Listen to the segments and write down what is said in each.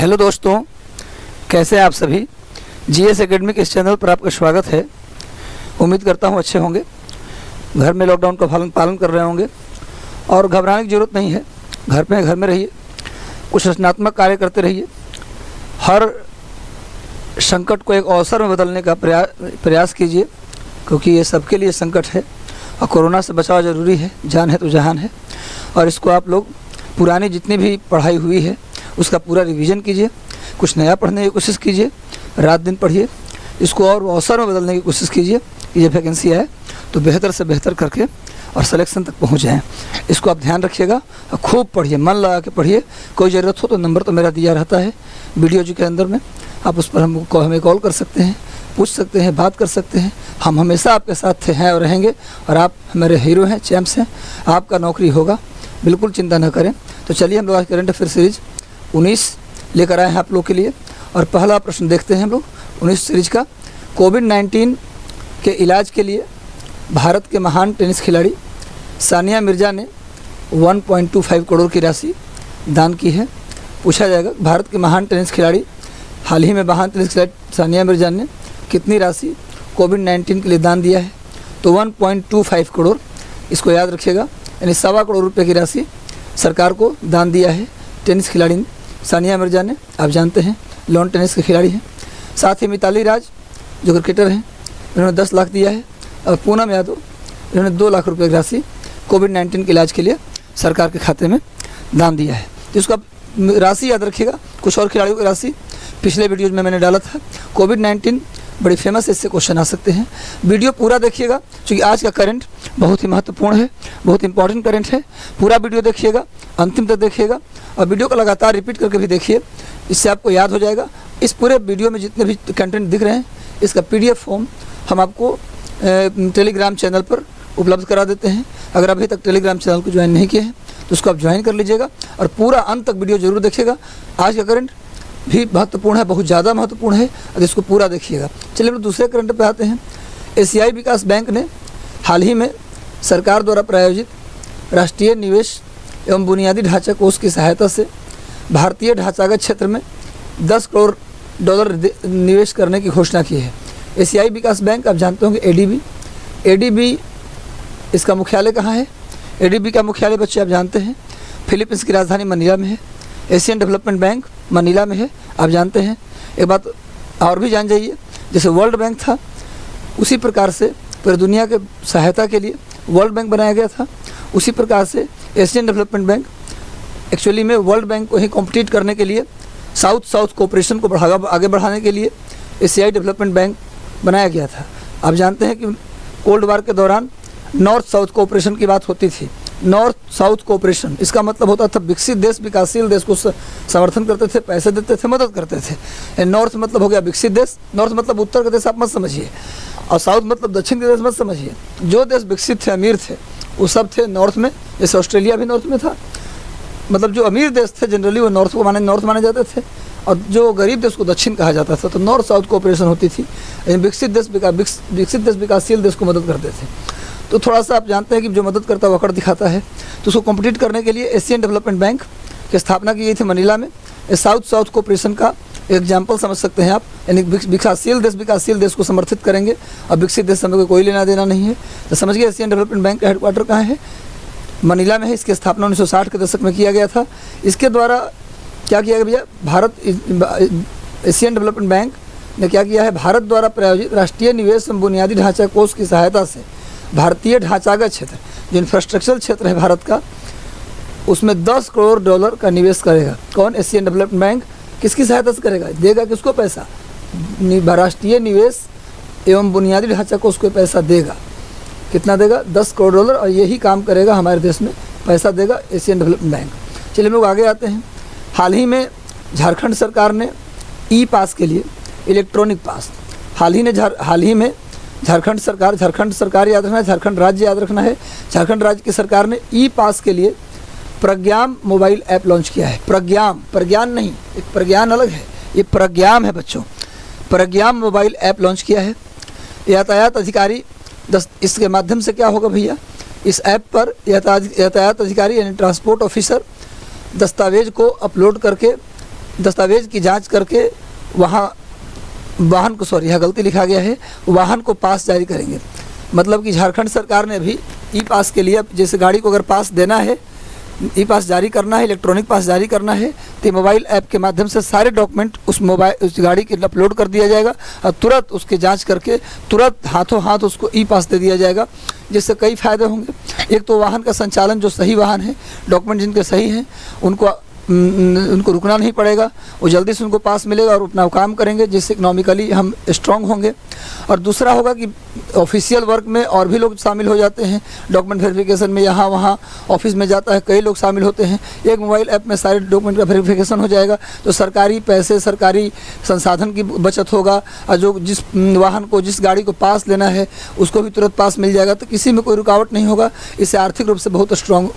Hello दोस्तों, कैसे हैं आप सभी। जीएस एकेडमी के इस चैनल पर आपका स्वागत है। उम्मीद करता हूं अच्छे होंगे, घर में लॉकडाउन का पालन कर रहे होंगे और घबराने की ज़रूरत नहीं है। घर में रहिए, कुछ रचनात्मक कार्य करते रहिए। हर संकट को एक अवसर में बदलने का प्रयास कीजिए, क्योंकि ये सबके लिए संकट है और कोरोना से बचाव ज़रूरी है। जान है तो जहान है। और इसको आप लोग पुरानी जितनी भी पढ़ाई हुई है उसका पूरा रिवीजन कीजिए, कुछ नया पढ़ने की कोशिश कीजिए, रात दिन पढ़िए, इसको और अवसर में बदलने की कोशिश कीजिए कि ये वैकेंसी आए तो बेहतर से बेहतर करके और सिलेक्शन तक पहुँच जाएँ। इसको आप ध्यान रखिएगा और खूब पढ़िए, मन लगा के पढ़िए। कोई ज़रूरत हो तो नंबर तो मेरा दिया रहता है वीडियो के अंदर में, आप उस पर हमें कॉल कर सकते हैं, पूछ सकते हैं, बात कर सकते हैं। हम हमेशा आपके साथ थे, हैं और रहेंगे। और आप हमारे हीरो हैं, चैम्प्स हैं। आपका नौकरी होगा, बिल्कुल चिंता न करें। तो चलिए हम लोग आज करंट अफेयर सीरीज 19 लेकर आए हैं आप लोग के लिए। और पहला प्रश्न देखते हैं हम लोग 19 सीरीज का। कोविड-19 के इलाज के लिए भारत के महान टेनिस खिलाड़ी सानिया मिर्ज़ा ने 1.25 करोड़ की राशि दान की है। पूछा जाएगा भारत के महान टेनिस खिलाड़ी, हाल ही में महान टेनिस खिलाड़ी सानिया मिर्ज़ा ने कितनी राशि कोविड-19 के लिए दान दिया है। तो 1.25 करोड़, इसको याद रखिएगा, यानी 1.25 करोड़ रुपये की राशि सरकार को दान दिया है टेनिस खिलाड़ी सानिया मिर्ज़ा ने। आप जानते हैं लॉन टेनिस के खिलाड़ी हैं। साथ ही मिताली राज जो क्रिकेटर हैं, इन्होंने 10 लाख दिया है। और पूनम यादव, इन्होंने 2 लाख रुपये की राशि कोविड-19 के इलाज के लिए सरकार के खाते में दान दिया है। तो इसको आप राशि याद रखिएगा। कुछ और खिलाड़ियों की राशि पिछले वीडियोज़ में मैंने डाला था। कोविड-19 बड़ी फेमस है, इससे क्वेश्चन आ सकते हैं। वीडियो पूरा देखिएगा, क्योंकि आज का करंट बहुत ही महत्वपूर्ण है, बहुत इंपॉर्टेंट करंट है। पूरा वीडियो देखिएगा, अंतिम तक देखिएगा और वीडियो को लगातार रिपीट करके भी देखिए, इससे आपको याद हो जाएगा। इस पूरे वीडियो में जितने भी कंटेंट दिख रहे हैं, इसका PDF फॉर्म हम आपको टेलीग्राम चैनल पर उपलब्ध करा देते हैं। अगर अभी तक टेलीग्राम चैनल को ज्वाइन नहीं किए हैं तो उसको आप ज्वाइन कर लीजिएगा और पूरा अंत तक वीडियो ज़रूर देखिएगा। आज का करंट भी महत्वपूर्ण है, बहुत ज़्यादा महत्वपूर्ण है, और इसको पूरा देखिएगा। चलिए हम दूसरे करंट पे आते हैं। एशियाई विकास बैंक ने हाल ही में सरकार द्वारा प्रायोजित राष्ट्रीय निवेश एवं बुनियादी ढांचा कोष की सहायता से भारतीय ढांचागत क्षेत्र में $10 करोड़ निवेश करने की घोषणा की है। एशियाई विकास बैंक आप जानते होंगे ADB इसका मुख्यालय कहाँ है। ADB का मुख्यालय बच्चे आप जानते हैं फिलीपींस की राजधानी मनीला में है। एशियन डेवलपमेंट बैंक मनीला में है, आप जानते हैं। एक बात और भी जान जाइए, जैसे वर्ल्ड बैंक था उसी प्रकार से पूरी दुनिया के सहायता के लिए वर्ल्ड बैंक बनाया गया था। उसी प्रकार से एशियन डेवलपमेंट बैंक एक्चुअली में वर्ल्ड बैंक को ही कॉम्पिटिट करने के लिए, साउथ कोऑपरेशन को आगे बढ़ाने के लिए एशियाई डेवलपमेंट बैंक बनाया गया था। आप जानते हैं कि कोल्ड वार के दौरान नॉर्थ साउथ कोऑपरेशन की बात होती थी। नॉर्थ साउथ कोऑपरेशन, इसका मतलब होता था विकसित देश विकासशील देश को समर्थन करते थे, पैसे देते थे, मदद करते थे। नॉर्थ मतलब हो गया विकसित देश, नॉर्थ मतलब उत्तर का देश आप मत समझिए, और साउथ मतलब दक्षिण के देश मत समझिए। जो देश विकसित थे, अमीर थे, वो सब थे नॉर्थ में। जैसे ऑस्ट्रेलिया भी नॉर्थ में था, मतलब जो अमीर देश थे जनरली वो नॉर्थ माने जाते थे, और जो गरीब देश को दक्षिण कहा जाता था। तो नॉर्थ साउथ कोऑपरेशन होती थी। विकसित देश विकासशील देश को मदद करते थे। तो थोड़ा सा आप जानते हैं कि जो मदद करता है वकड़ दिखाता है। तो उसको कॉम्पिटिट करने के लिए एशियन डेवलपमेंट बैंक की स्थापना की गई थी मनीला में। साउथ कोऑपरेशन का एग्जाम्पल समझ सकते हैं आप, यानी विकासशील देश को समर्थित करेंगे और विकसित देश समय को कोई लेना देना नहीं है। तो समझ गए एशियन डेवलपमेंट बैंक का हेडक्वार्टर कहाँ है, मनीला में है। इसकी स्थापना 1960 के दशक में किया गया था। इसके द्वारा क्या किया गया भैया, एशियन डेवलपमेंट बैंक ने क्या किया है, भारत द्वारा प्रायोजित राष्ट्रीय निवेश एवं बुनियादी ढांचा कोष की सहायता से भारतीय ढांचागत क्षेत्र, जो इंफ्रास्ट्रक्चर क्षेत्र है भारत का, उसमें $10 करोड़ का निवेश करेगा। कौन? Asian development bank. किसकी सहायता से करेगा? देगा किसको पैसा? राष्ट्रीय निवेश एवं बुनियादी ढांचा कोष को पैसा देगा। कितना देगा? $10 करोड़। और यही काम करेगा हमारे देश में, पैसा देगा एशियन डेवलपमेंट बैंक। चलिए हम लोग आगे आते हैं। हाल ही में झारखंड सरकार ने ई-पास के लिए इलेक्ट्रॉनिक पास, हाल ही में झारखंड सरकार याद रखना है, झारखंड राज्य याद रखना है। झारखंड राज्य की सरकार ने ई-पास के लिए प्रज्ञाम मोबाइल ऐप लॉन्च किया है। प्रज्ञान नहीं, एक प्रज्ञान अलग है, ये प्रज्ञाम है बच्चों। प्रज्ञाम मोबाइल ऐप लॉन्च किया है यातायात अधिकारी। इसके माध्यम से क्या होगा भैया, इस ऐप पर यातायात अधिकारी यानी ट्रांसपोर्ट ऑफिसर दस्तावेज को अपलोड करके दस्तावेज की जांच करके वहाँ वाहन को, सॉरी यहाँ गलती लिखा गया है, वाहन को पास जारी करेंगे। मतलब कि झारखंड सरकार ने भी ई पास के लिए, जैसे गाड़ी को अगर पास देना है, ई पास जारी करना है, इलेक्ट्रॉनिक पास जारी करना है, तो मोबाइल ऐप के माध्यम से सारे डॉक्यूमेंट उस गाड़ी के अपलोड कर दिया जाएगा और तुरंत उसकी जांच करके तुरंत हाथों हाथ उसको ई पास दे दिया जाएगा, जिससे कई फ़ायदे होंगे। एक तो वाहन का संचालन, जो सही वाहन है, डॉक्यूमेंट जिनके सही हैं, उनको रुकना नहीं पड़ेगा, वो जल्दी से उनको पास मिलेगा और अपना काम करेंगे, जिससे इकोनॉमिकली हम स्ट्रांग होंगे। और दूसरा होगा कि ऑफिशियल वर्क में और भी लोग शामिल हो जाते हैं, डॉक्यूमेंट वेरिफिकेशन में यहाँ वहाँ ऑफिस में जाता है, कई लोग शामिल होते हैं। एक मोबाइल ऐप में सारे डॉक्यूमेंट का वेरिफिकेशन हो जाएगा, तो सरकारी पैसे, सरकारी संसाधन की बचत होगा और जो जिस वाहन को, जिस गाड़ी को पास लेना है उसको भी तुरंत पास मिल जाएगा, तो किसी में कोई रुकावट नहीं होगा। इससे आर्थिक रूप से बहुत स्ट्रांग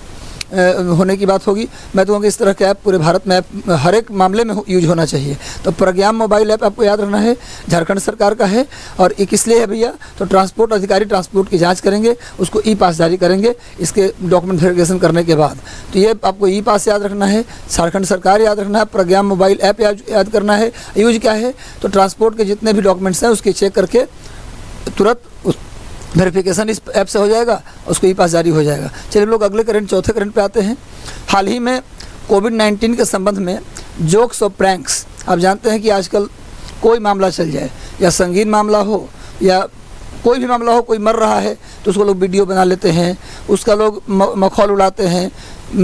होने की बात होगी। मैं तो कहूँगा इस तरह के ऐप पूरे भारत में हर एक मामले में यूज होना चाहिए। तो प्रज्ञान मोबाइल ऐप आपको याद रखना है, झारखंड सरकार का है और ये किस लिए है भैया, तो ट्रांसपोर्ट अधिकारी ट्रांसपोर्ट की जांच करेंगे, उसको ई पास जारी करेंगे इसके डॉक्यूमेंट वेरिफिकेशन करने के बाद। तो ये आपको ई पास याद रखना है, झारखंड सरकार याद रखना है, प्रज्ञान मोबाइल ऐप याद करना है। यूज क्या है, तो ट्रांसपोर्ट के जितने भी डॉक्यूमेंट्स हैं उसके चेक करके तुरंत उस वेरिफिकेशन इस ऐप से हो जाएगा, उसको ई पास जारी हो जाएगा। चलिए हम लोग अगले करंट, चौथे करंट पे आते हैं। हाल ही में कोविड-19 के संबंध में जोक्स और प्रैंक्स, आप जानते हैं कि आजकल कोई मामला चल जाए, या संगीन मामला हो या कोई भी मामला हो, कोई मर रहा है तो उसको लोग वीडियो बना लेते हैं, उसका लोग मखौल उड़ाते हैं,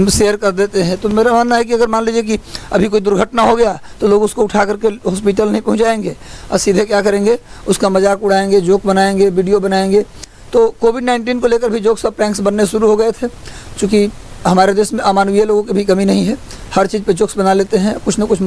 शेयर कर देते हैं। तो मेरा मानना है कि अगर मान लीजिए कि अभी कोई दुर्घटना हो गया तो लोग उसको उठा करके हॉस्पिटल नहीं पहुंचाएंगे और सीधे क्या करेंगे, उसका मजाक उड़ाएंगे, जोक बनाएंगे, वीडियो बनाएंगे। तो कोविड-19 को लेकर भी जोक्स और प्रैंक्स बनने शुरू हो गए थे। चूँकि हमारे देश में अमानवीय लोगों की भी कमी नहीं है, हर चीज़ पे जोक्स बना लेते हैं, कुछ ना कुछ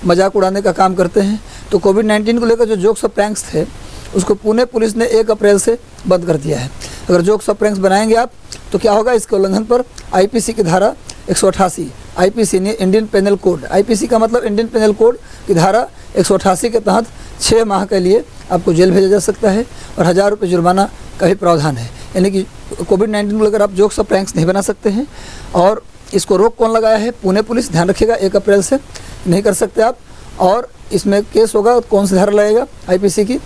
मजाक उड़ाने का काम करते हैं। तो कोविड-19 को लेकर जो जोक्स और प्रैंक्स थे उसको पुणे पुलिस ने 1 अप्रैल से बंद कर दिया है। अगर जोक्स और प्रैंक्स बनाएंगे आप तो क्या होगा, इसके उल्लंघन पर आईपीसी की धारा 188, आईपीसी ने इंडियन पेनल कोड, आईपीसी का मतलब इंडियन पेनल कोड की धारा 188 के तहत 6 माह के लिए आपको जेल भेजा जा सकता है और 1000 रुपये जुर्माना का भी प्रावधान है। यानी कि कोविड-19 को लेकर आप जोक्स और प्रैंक्स नहीं बना सकते हैं। और इसको रोक कौन लगाया है, पुणे पुलिस, ध्यान रखिएगा 1 अप्रैल से नहीं कर सकते आप। और इसमें केस होगा, कौन सी धारा लगेगा, आईपीसी की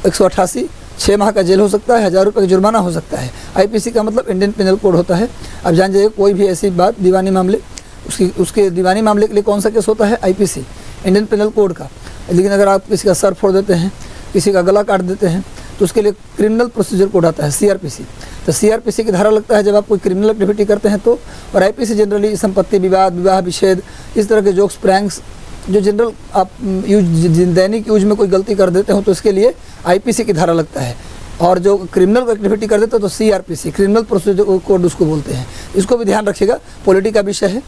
188, 6 माह का जेल हो सकता है, 1000 रुपये का जुर्माना हो सकता है। आईपीसी का मतलब इंडियन पेनल कोड होता है। अब जान जाइए कोई भी ऐसी बात, दीवानी मामले, उसके दीवानी मामले के लिए कौन सा केस होता है, आईपीसी, इंडियन पेनल कोड का। लेकिन अगर आप किसी का सर फोड़ देते हैं, किसी का गला काट देते हैं, तो उसके लिए क्रिमिनल प्रोसीजर कोड आता है, सीआरपीसी। तो सीआरपीसी की धारा लगता है जब आप कोई क्रिमिनल एक्टिविटी करते हैं तो। और आईपीसी जनरली संपत्ति विवाद, विवाह विच्छेद, इस तरह के जोक्स प्रैंक्स जो जनरल आप दैनिक यूज में कोई गलती कर देते हो तो इसके लिए आईपीसी की धारा लगता है। और जो क्रिमिनल एक्टिविटी कर देते हो तो सीआरपीसी, क्रिमिनल प्रोसीजर कोड उसको बोलते हैं। इसको भी ध्यान रखिएगा, पॉलिटी का विषय है।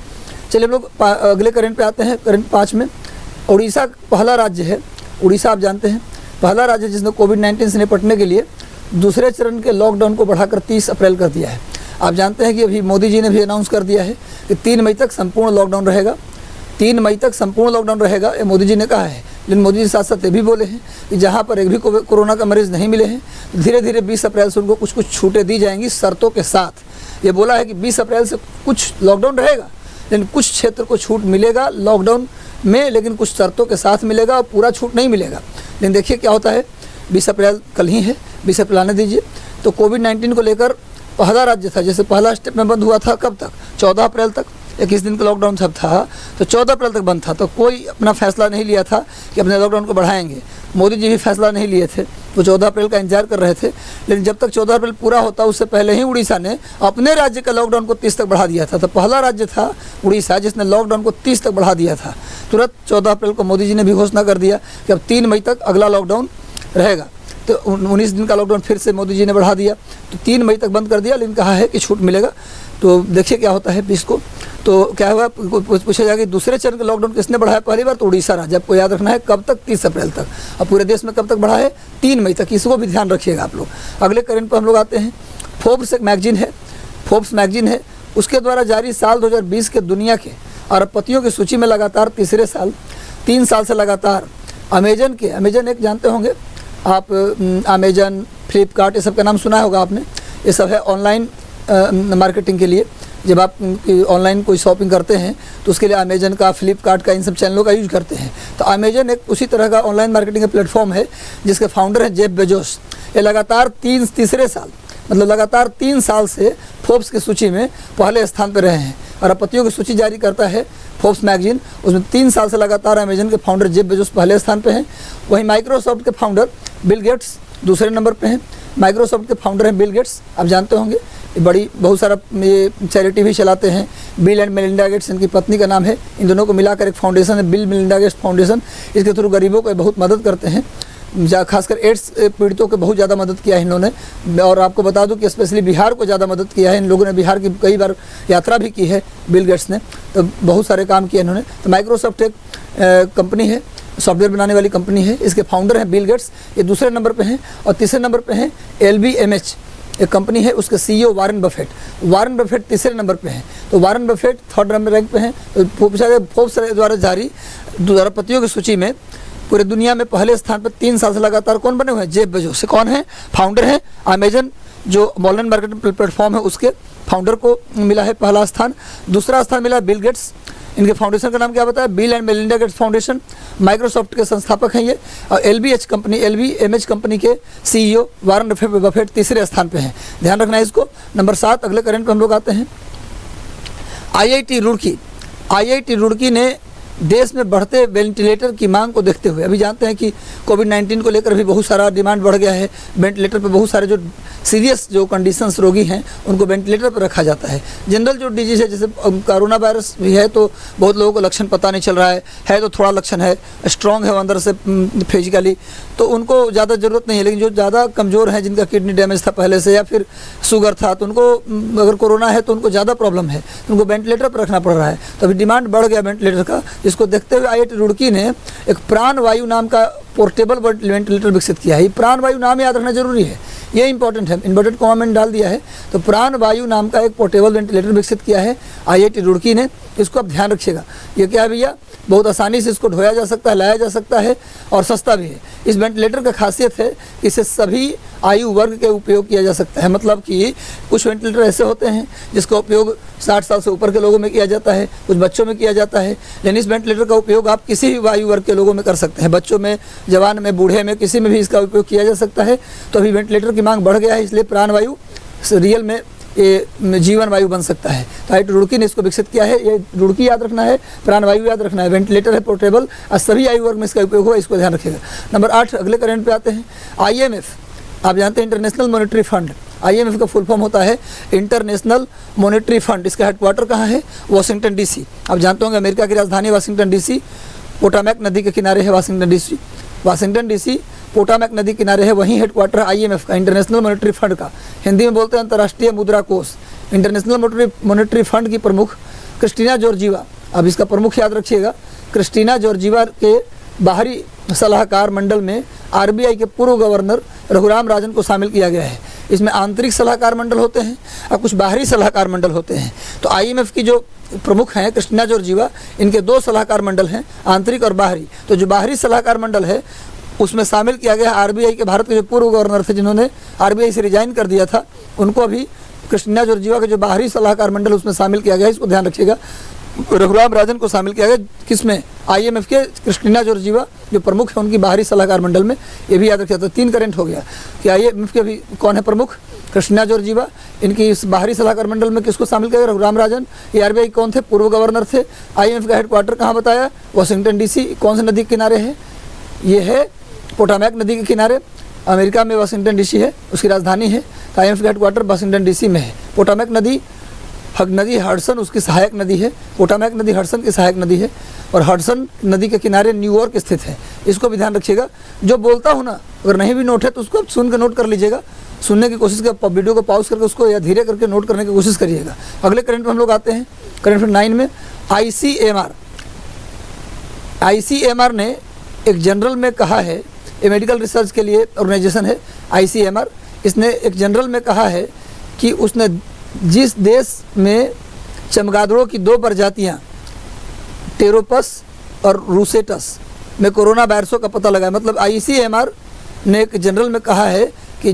चलिए हम लोग अगले करंट पे आते हैं। करंट 5 में उड़ीसा पहला राज्य है, उड़ीसा आप जानते हैं पहला राज्य जिसने कोविड-19 से निपटने के लिए दूसरे चरण के लॉकडाउन को बढ़ाकर 30 अप्रैल कर दिया है। आप जानते हैं कि अभी मोदी जी ने भी अनाउंस कर दिया है कि 3 मई तक संपूर्ण लॉकडाउन रहेगा, 3 मई तक संपूर्ण लॉकडाउन रहेगा, ये मोदी जी ने कहा है। लेकिन मोदी जी साथ साथ ये भी बोले हैं कि जहाँ पर एक भी कोरोना का मरीज़ नहीं मिले हैं तो धीरे धीरे 20 अप्रैल से उनको कुछ कुछ छूटें दी जाएंगी शर्तों के साथ। ये बोला है कि 20 अप्रैल से कुछ लॉकडाउन रहेगा, लेकिन कुछ क्षेत्र को छूट मिलेगा लॉकडाउन में, लेकिन कुछ शर्तों के साथ मिलेगा और पूरा छूट नहीं मिलेगा। लेकिन देखिए क्या होता है, 20 अप्रैल कल ही है, 20 अप्रैल आने दीजिए। तो कोविड-19 को लेकर पहला राज्य था, जैसे पहला स्टेप में बंद हुआ था, कब तक, 14 अप्रैल तक, 21 दिन का लॉकडाउन सब था, तो 14 अप्रैल तक बंद था। तो कोई अपना फैसला नहीं लिया था कि अपने लॉकडाउन को बढ़ाएंगे। मोदी जी भी फैसला नहीं लिए थे, वो 14 अप्रैल का इंतजार कर रहे थे। लेकिन जब तक 14 अप्रैल पूरा होता उससे पहले ही उड़ीसा ने अपने राज्य का लॉकडाउन को 30 तक बढ़ा दिया था। तो पहला राज्य था उड़ीसा जिसने लॉकडाउन को 30 तक बढ़ा दिया था। तुरंत 14 अप्रैल को मोदी जी ने भी घोषणा कर दिया कि अब 3 मई तक अगला लॉकडाउन रहेगा। तो 19 दिन का लॉकडाउन फिर से मोदी जी ने बढ़ा दिया, तो 3 मई तक बंद कर दिया, लेकिन कहा है कि छूट मिलेगा। तो देखिए क्या होता है 20 को। तो क्या हुआ, पूछा जाएगा कि दूसरे चरण का लॉकडाउन किसने बढ़ाया पहली बार, तो उड़ीसा राज्य। आपको याद रखना है कब तक, 30 अप्रैल तक। और पूरे देश में कब तक बढ़ा है, 3 मई तक। इसको भी ध्यान रखिएगा आप लोग। अगले करंट पर हम लोग आते हैं। फोर्ब्स एक मैगजीन है, फोर्ब्स मैगजीन है, उसके द्वारा जारी साल 2020 के दुनिया के अरबपतियों की सूची में लगातार तीसरे साल, 3 साल से लगातार अमेजन एक जानते होंगे आप, अमेजन, फ्लिपकार्ट, ये सब का नाम सुना होगा आपने। ये सब है ऑनलाइन मार्केटिंग के लिए, जब आप ऑनलाइन कोई शॉपिंग करते हैं तो उसके लिए अमेजन का, फ्लिपकार्ट का, इन सब चैनलों का यूज करते हैं। तो अमेजन एक उसी तरह का ऑनलाइन मार्केटिंग का प्लेटफॉर्म है जिसके फाउंडर हैं जेफ बेजोस। ये लगातार तीसरे साल मतलब लगातार 3 साल से फोर्ब्स की सूची में पहले स्थान पर रहे हैं। अरबपतियों की सूची जारी करता है फोर्ब्स मैगजीन, उसमें 3 साल से लगातार अमेजन के फाउंडर जेफ बेजोस पहले स्थान पे हैं। वहीं माइक्रोसॉफ्ट के फाउंडर बिल गेट्स दूसरे नंबर पे हैं। माइक्रोसॉफ्ट के फाउंडर हैं बिल गेट्स, आप जानते होंगे, बहुत सारा ये चैरिटी भी चलाते हैं। बिल एंड मेलिंडा गेट्स इनकी पत्नी का नाम है। इन दोनों को मिलाकर एक फाउंडेशन है, बिल मेलिंडा गेट्स फाउंडेशन। इसके थ्रू गरीबों को बहुत मदद करते हैं, खासकर एड्स पीड़ितों को बहुत ज़्यादा मदद किया है इन्होंने। और आपको बता दूं कि स्पेशली बिहार को ज़्यादा मदद किया है। इन लोगों ने बिहार की कई बार यात्रा भी की है बिल गेट्स ने, तो बहुत सारे काम किए इन्होंने। तो माइक्रोसॉफ्ट एक कंपनी है, सॉफ्टवेयर बनाने वाली कंपनी है। इसके फाउंडर हैं बिल गेट्स, ये दूसरे नंबर पे हैं। और तीसरे नंबर पे हैं LVMH, एक कंपनी है, उसके CEO Warren Buffett. Warren Buffett तीसरे नंबर पे हैं। तो Warren Buffett 3rd number rank पे हैं। फोर्ब्स द्वारा जारी अरबपतियों की सूची में पूरे दुनिया में पहले स्थान पर 3 साल से लगातार कौन बने हुए हैं? Jeff Bezos. से कौन है? फाउंडर हैं अमेजन, जो ऑनलाइन मार्केटिंग प्लेटफॉर्म है, उसके फाउंडर को मिला है पहला स्थान। दूसरा स्थान मिला बिल गेट्स, इनके फाउंडेशन का नाम क्या बताया? Bill and Melinda Gates foundation. Microsoft के संस्थापक हैं ये। और LVMH कंपनी के CEO वारेन बफेट तीसरे स्थान पे हैं। ध्यान रखना है इसको। नंबर 7 अगले करंट पे हम लोग आते हैं। IIT रुड़की ने देश में बढ़ते वेंटिलेटर की मांग को देखते हुए, अभी जानते हैं कि कोविड-19 को लेकर भी बहुत सारा डिमांड बढ़ गया है। वेंटिलेटर पर बहुत सारे जो सीरियस जो कंडीशंस रोगी हैं उनको वेंटिलेटर पर रखा जाता है। जनरल जो डिजीज है, जैसे कोरोना वायरस भी है, तो बहुत लोगों को लक्षण पता नहीं चल रहा है तो थोड़ा लक्षण है, स्ट्रॉन्ग है अंदर से फिजिकली, तो उनको ज़्यादा ज़रूरत नहीं है। लेकिन जो ज़्यादा कमज़ोर हैं, जिनका किडनी डैमेज था पहले से या फिर शुगर था, तो उनको अगर कोरोना है तो उनको ज़्यादा प्रॉब्लम है, तो उनको वेंटिलेटर पर रखना पड़ रहा है। तो अभी डिमांड बढ़ गया वेंटिलेटर का, जिसको देखते हुए IIT रुड़की ने एक प्राण वायु नाम का पोर्टेबल वेंटिलेटर विकसित किया है। ये प्राण वायु नाम याद रखना जरूरी है, ये इंपॉर्टेंट है। इन्वर्टेड कॉमा मैंने डाल दिया है। तो प्राण वायु नाम का एक पोर्टेबल वेंटिलेटर विकसित किया है IIT रुड़की ने। इसको आप ध्यान रखिएगा। ये क्या है भैया? बहुत आसानी से इसको ढोया जा सकता है, लाया जा सकता है और सस्ता भी है। इस वेंटिलेटर का खासियत है कि इसे सभी आयु वर्ग के उपयोग किया जा सकता है। मतलब कि कुछ वेंटिलेटर ऐसे होते हैं जिसका उपयोग 60 साल से ऊपर के लोगों में किया जाता है, कुछ बच्चों में किया जाता है। लेकिन इस वेंटिलेटर का उपयोग आप किसी भी आयु वर्ग के लोगों में कर सकते हैं, बच्चों में, जवान में, बूढ़े में, किसी में भी इसका उपयोग किया जा सकता है। तो अभी वेंटिलेटर की मांग बढ़ गया है, इसलिए प्राण वायु रियल में ये जीवन वायु बन सकता है। तो IIT रुड़की ने इसको विकसित किया है। ये रुड़की याद रखना है, प्राण वायु याद रखना है। वेंटिलेटर है पोर्टेबल और सभी आयु वर्ग में इसका उपयोग होगा, इसको ध्यान रखिएगा। नंबर 8 अगले करंट पे आते हैं। IMF, आप जानते हैं इंटरनेशनल मॉनेटरी फंड। IMF का फुल फॉर्म होता है इंटरनेशनल मॉनेटरी फंड। इसका हेडक्वार्टर कहाँ है? Washington DC। आप जानते होंगे अमेरिका की राजधानी वाशिंगटन DC, पोटामैक नदी के किनारे है वाशिंगटन DC पोटामैक नदी किनारे है, वहीं हेडक्वार्टर है IMF का, इंटरनेशनल मॉनेटरी फंड का। हिंदी में बोलते हैं अंतर्राष्ट्रीय मुद्रा कोष। इंटरनेशनल मॉनेटरी फंड की प्रमुख क्रिस्टीना जॉर्जिवा, अब इसका प्रमुख याद रखिएगा, क्रिस्टीना जॉर्जिवा के बाहरी सलाहकार मंडल में RBI के पूर्व गवर्नर रघुराम राजन को शामिल किया गया है। इसमें आंतरिक सलाहकार मंडल होते हैं और कुछ बाहरी सलाहकार मंडल होते हैं। तो IMF की जो प्रमुख हैं क्रिस्टीना जॉर्जिवा, इनके 2 सलाहकार मंडल हैं, आंतरिक और बाहरी। तो जो बाहरी सलाहकार मंडल है उसमें शामिल किया गया RBI के भारत के जो पूर्व गवर्नर थे, जिन्होंने RBI से रिजाइन कर दिया था, उनको अभी क्रिस्टीना जॉर्जिवा के जो बाहरी सलाहकार मंडल उसमें शामिल किया गया है। इसको ध्यान रखिएगा। रघुराम राजन को शामिल किया गया किसमें? IMF के क्रिस्टीना जॉर्जिवा जो प्रमुख है उनकी बाहरी सलाहकार मंडल में। ये भी याद रखिए। तो 3 करंट हो गया कि IMF के भी कौन है प्रमुख? Kristalina Georgieva. इनकी इस बाहरी सलाहकार मंडल में किसको शामिल किया गया? रघुराम राजन। ये RBI कौन थे? पूर्व गवर्नर थे। IMF का हेडक्वार्टर कहाँ बताया? Washington DC। कौन सी नदी के किनारे है? ये है पोटामैक नदी के किनारे, अमेरिका में वाशिंगटन DC है, उसकी राजधानी है। तो IMF का हेडक्वार्टर वाशिंगटन DC में है। पोटामैक नदी हडसन उसकी सहायक नदी है। पोटामैक नदी हडसन की सहायक नदी है और हडसन नदी के किनारे न्यूयॉर्क स्थित है। इसको भी ध्यान रखिएगा। जो बोलता हूँ ना, अगर नहीं भी नोट है तो उसको आप सुन के नोट कर लीजिएगा। सुनने की कोशिश कर, वीडियो को पॉज करके उसको या धीरे करके नोट करने की कोशिश करिएगा। अगले करंट में हम लोग आते हैं। करंट 9 में ICMR ने एक जनरल में कहा है, ये मेडिकल रिसर्च के लिए ऑर्गेनाइजेशन है ICMR। इसने एक जनरल में कहा है कि उसने जिस देश में चमगादड़ों की 2 प्रजातियाँ टेरोपस और रूसेटस में कोरोना वायरसों का पता लगा है। मतलब ICMR ने एक जनरल में कहा है कि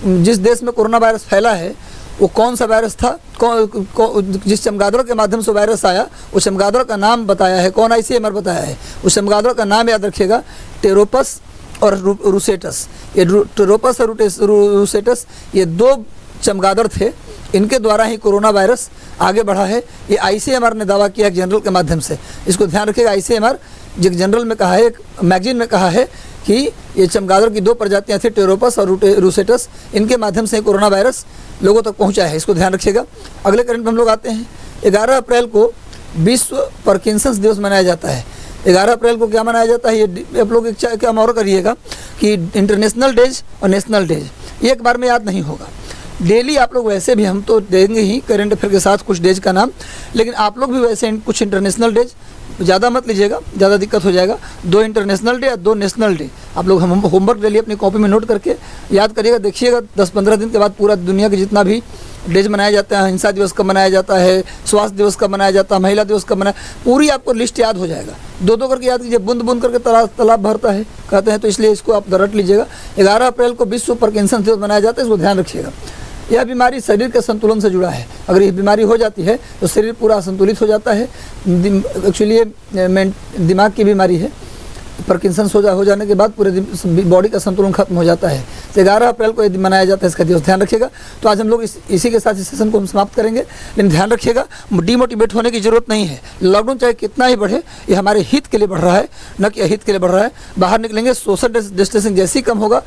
जिस देश में कोरोना वायरस फैला है वो कौन सा वायरस था, जिस चमगादड़ के माध्यम से वायरस आया उस चमगादड़ का नाम बताया है, कौन आईसीएमआर बताया है। उस चमगादड़ का नाम याद रखिएगा, टेरोपस और रूसेटस। ये टेरोपस और रूसेटस ये 2 चमगादड़ थे, इनके द्वारा ही कोरोना वायरस आगे बढ़ा है। ये आईसीएमआर ने दावा किया जनरल के माध्यम से, इसको ध्यान रखिएगा। आईसीएमआर जो जनरल में कहा है, एक मैगजीन में कहा है कि ये चमगादड़ की 2 प्रजातियां थी, टेरोपस और रूसेटस, इनके माध्यम से कोरोना वायरस लोगों तक पहुंचा है, इसको ध्यान रखिएगा। अगले करंट में हम लोग आते हैं। 11 अप्रैल को विश्व पार्किंसंस दिवस मनाया जाता है। 11 अप्रैल को क्या मनाया जाता है, ये आप लोग एक काम और करिएगा कि इंटरनेशनल डेज और नेशनल डेज एक बार में याद नहीं होगा। डेली आप लोग वैसे भी हम तो देंगे ही करंट अफेयर के साथ कुछ डेज का नाम, लेकिन आप लोग भी वैसे कुछ इंटरनेशनल डेज, ज़्यादा मत लीजिएगा, ज़्यादा दिक्कत हो जाएगा। 2 इंटरनेशनल डे और 2 नेशनल डे आप लोग हम होमवर्क डेली अपनी कॉपी में नोट करके याद करिएगा। देखिएगा 10-15 दिन के बाद पूरा दुनिया के जितना भी डेज मनाया जाता है, अहिंसा दिवस कब मनाया जाता है, स्वास्थ्य दिवस कब मनाया जाता है, महिला दिवस कब मनाया, पूरी आपको लिस्ट याद हो जाएगा। 2-2 करके याद कीजिए, बूंद बूंद करके तालाब भरता है कहते हैं, तो इसलिए इसको आप रट लीजिएगा। 11 अप्रैल को विश्व पार्किंसंस दिवस मनाया जाता है, इसको ध्यान रखिएगा। यह बीमारी शरीर के संतुलन से जुड़ा है। अगर ये बीमारी हो जाती है तो शरीर पूरा असंतुलित हो जाता है। एक्चुअली ये दिमाग की बीमारी है। पार्किंसंस हो जाने के बाद पूरे बॉडी का संतुलन खत्म हो जाता है। तो 11 अप्रैल को यदि मनाया जाता है इसका दिवस, ध्यान रखिएगा। तो आज हम लोग इसी के साथ इस सेशन को हम समाप्त करेंगे, लेकिन ध्यान रखिएगा डिमोटिवेट होने की जरूरत नहीं है। लॉकडाउन चाहे कितना ही बढ़े, ये हमारे हित के लिए बढ़ रहा है, न कि अहित के लिए बढ़ रहा है। बाहर निकलेंगे, सोशल डिस्टेंसिंग जैसे ही कम होगा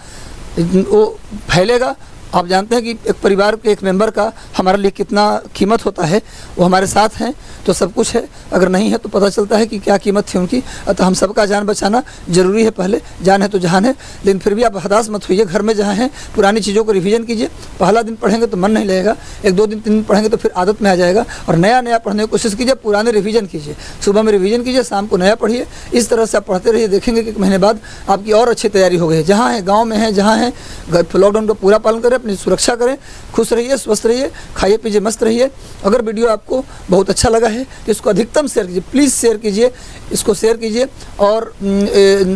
वो फैलेगा। आप जानते हैं कि एक परिवार के एक मेंबर का हमारे लिए कितना कीमत होता है। वो हमारे साथ हैं तो सब कुछ है, अगर नहीं है तो पता चलता है कि क्या कीमत थी उनकी। अतः हम सबका जान बचाना जरूरी है। पहले जान है तो जहान है, लेकिन फिर भी आप हताश मत होइए। घर में जहाँ हैं पुरानी चीज़ों को रिवीजन कीजिए। पहला दिन पढ़ेंगे तो मन नहीं लगेगा, 1-2 दिन 3 दिन पढ़ेंगे तो फिर आदत में आ जाएगा। और नया पढ़ने की कोशिश कीजिए, पुराने रिवीजन कीजिए। सुबह में रिवीजन कीजिए, शाम को नया पढ़िए। इस तरह से आप पढ़ते रहिए, देखेंगे कि 1 महीने बाद आपकी और अच्छी तैयारी हो गई। जहाँ है, गाँव में है, जहाँ है, लॉकडाउन का पूरा पालन करें, अपनी सुरक्षा करें, खुश रहिए, स्वस्थ रहिए, खाइए पीजिए, मस्त रहिए। अगर वीडियो आपको बहुत अच्छा लगा है तो इसको अधिकतम शेयर कीजिए, प्लीज़ शेयर कीजिए, इसको शेयर कीजिए। और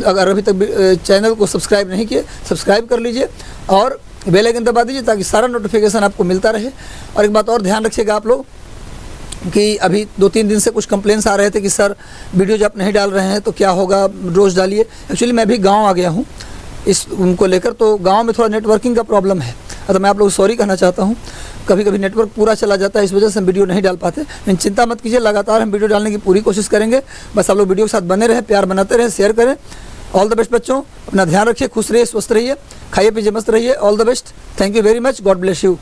अगर अभी तक चैनल को सब्सक्राइब नहीं किए, सब्सक्राइब कर लीजिए और बेल आइकन दबा दीजिए ताकि सारा नोटिफिकेशन आपको मिलता रहे। और एक बात और ध्यान रखिएगा आप लोग कि अभी 2-3 दिन से कुछ कंप्लेंट्स आ रहे थे कि सर वीडियो जब आप नहीं डाल रहे हैं तो क्या होगा, रोज़ डालिए। एक्चुअली मैं भी गाँव आ गया हूँ इस उनको लेकर, तो गांव में थोड़ा नेटवर्किंग का प्रॉब्लम है। तो मैं आप लोग सॉरी कहना चाहता हूं, कभी कभी नेटवर्क पूरा चला जाता है, इस वजह से हम वीडियो नहीं डाल पाते। लेकिन चिंता मत कीजिए, लगातार हम वीडियो डालने की पूरी कोशिश करेंगे। बस आप लोग वीडियो के साथ बने रहें, प्यार बनाते रहें, शेयर करें। ऑल द बेस्ट बच्चों, अपना ध्यान रखिए, खुश रहिए, स्वस्थ रहिए, खाइए पीजिए, मस्त रहिए। All the best, thank you very much, God bless you.